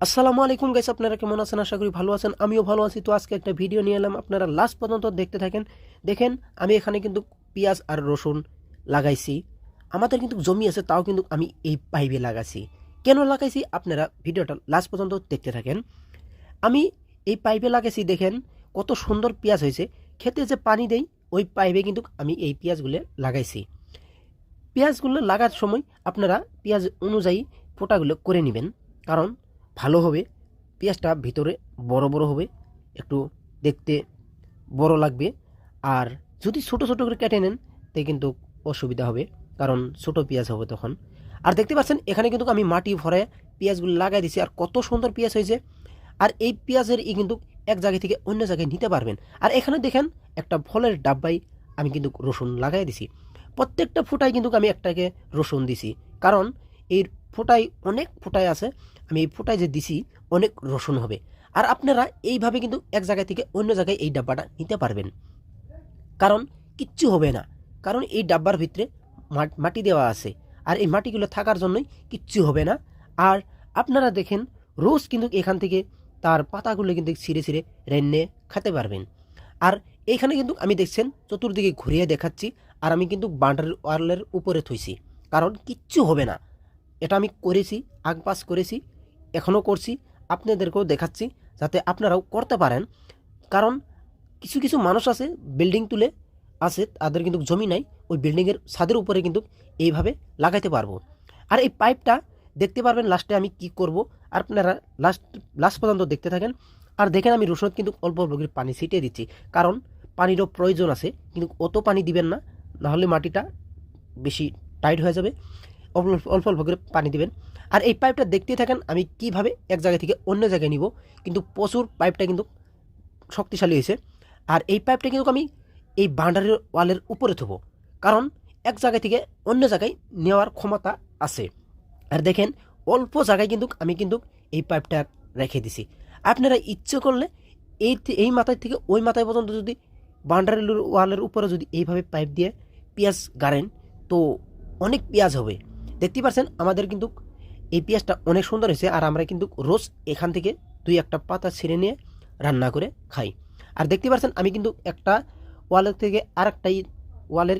আসসালামু আলাইকুম গাইস, আপনারা কেমন আছেন? আশা করি ভালো আছেন। আমিও ভালো আছি। তো আজকে একটা ভিডিও নিয়ে এলাম, আপনারা লাস্ট পর্যন্ত দেখতে থাকেন। দেখেন, আমি এখানে কিন্তু পেঁয়াজ আর রসুন লাগাইছি। আমাদের কিন্তু জমি আছে, তাও কিন্তু আমি এই পাইপে লাগাইছি। কেন লাগাইছি আপনারা ভিডিওটা লাস্ট পর্যন্ত দেখতে থাকেন। আমি এই পাইপে লাগাইছি, দেখেন কত সুন্দর পেঁয়াজ হয়েছে। খেতে যে পানি দেই ওই পাইপে কিন্তু আমি এই পেঁয়াজগুলো লাগাইছি। পেঁয়াজগুলো লাগার সময় আপনারা পেঁয়াজ অনুযায়ী ফোঁটাগুলো করে নেবেন, কারণ ভালো হবে। পেঁয়াজটা ভিতরে বড় বড় হবে, একটু দেখতে বড় লাগবে। আর যদি ছোট ছোট করে কেটে নেন তে কিন্তু অসুবিধা হবে, কারণ ছোট পেঁয়াজ হবে তখন। আর দেখতে পাচ্ছেন এখানে কিন্তু আমি মাটি ভরে পেঁয়াজগুলো লাগাই দিছি, আর কত সুন্দর পেঁয়াজ হয়েছে। আর এই পেঁয়াজের কিন্তু এক জায়গা থেকে অন্য জায়গায় নিতে পারবেন। আর এখানে দেখেন একটা ফলের ডাব্বায় আমি কিন্তু রসুন লাগাই দিছি। প্রত্যেকটা ফুটায় কিন্তু আমি একটাকে রসুন দিছি, কারণ এই ফুটায় অনেক ফুটায় আছে। আমি এই ফুটায় যে দিছি অনেক রসুন হবে। আর আপনারা এইভাবে কিন্তু এক জায়গা থেকে অন্য জায়গায় এই ডাব্বাটা নিতে পারবেন, কারণ কিচ্ছু হবে না। কারণ এই ডাব্বার ভিতরে মাটি দেওয়া আছে, আর এই মাটিগুলো থাকার জন্যই কিচ্ছু হবে না। আর আপনারা দেখেন রোজ কিন্তু এখান থেকে তার পাতাগুলো কিন্তু ছিঁড়ে ছিঁড়ে রেন্নে খেতে পারবেন। আর এইখানে কিন্তু আমি দেখছেন চতুর্দিকে ঘুরিয়ে দেখাচ্ছি, আর আমি কিন্তু বাউন্ডারি ওয়ালের উপরে থইছি, কারণ কিচ্ছু হবে না। এটা আমি করেছি, আগপাস করেছি, এখনও করছি, আপনাদেরকেও দেখাচ্ছি যাতে আপনারাও করতে পারেন। কারণ কিছু কিছু মানুষ আছে বিল্ডিং তুলে আছে, তাদের কিন্তু জমি নাই, ওই বিল্ডিংয়ের ছাদের উপরে কিন্তু এইভাবে লাগাইতে পারবো। আর এই পাইপটা দেখতে পারবেন লাস্টে আমি কি করব। আর আপনারা লাস্ট লাস্ট পর্যন্ত দেখতে থাকেন। আর দেখেন আমি রসুন কিন্তু অল্প অল্প করে পানি ছিটিয়ে দিচ্ছি, কারণ পানিরও প্রয়োজন আছে, কিন্তু অত পানি দিবেন না, নাহলে মাটিটা বেশি টাইট হয়ে যাবে। অল্প অল্প অল্প করে পানি দিবেন। আর এই পাইপটা দেখতেই থাকেন আমি কিভাবে এক জায়গা থেকে অন্য জায়গায় নিব। কিন্তু প্রচুর পাইপটা কিন্তু শক্তিশালী হয়েছে। আর এই পাইপটা কিন্তু আমি এই বাউন্ডারি ওয়ালের উপরে থবো, কারণ এক জায়গা থেকে অন্য জায়গায় নেওয়ার ক্ষমতা আছে। আর দেখেন অল্প জায়গায় কিন্তু আমি কিন্তু এই পাইপটা রেখে দিছি। আপনারা ইচ্ছে করলে এই মাথায় থেকে ওই মাথায় পর্যন্ত যদি বাউন্ডারি ওয়ালের উপরে যদি এইভাবে পাইপ দিয়ে পেঁয়াজ গাড়েন, তো অনেক পেঁয়াজ হবে। দেখতে পাচ্ছেন আমাদের কিন্তু এই পেঁয়াজটা অনেক সুন্দর হয়েছে। আর আমরা কিন্তু রোজ এখান থেকে দুই একটা পাতা ছিঁড়ে নিয়ে রান্না করে খাই। আর দেখতে পাচ্ছেন আমি কিন্তু একটা ওয়ালের থেকে আরেকটাই ওয়ালের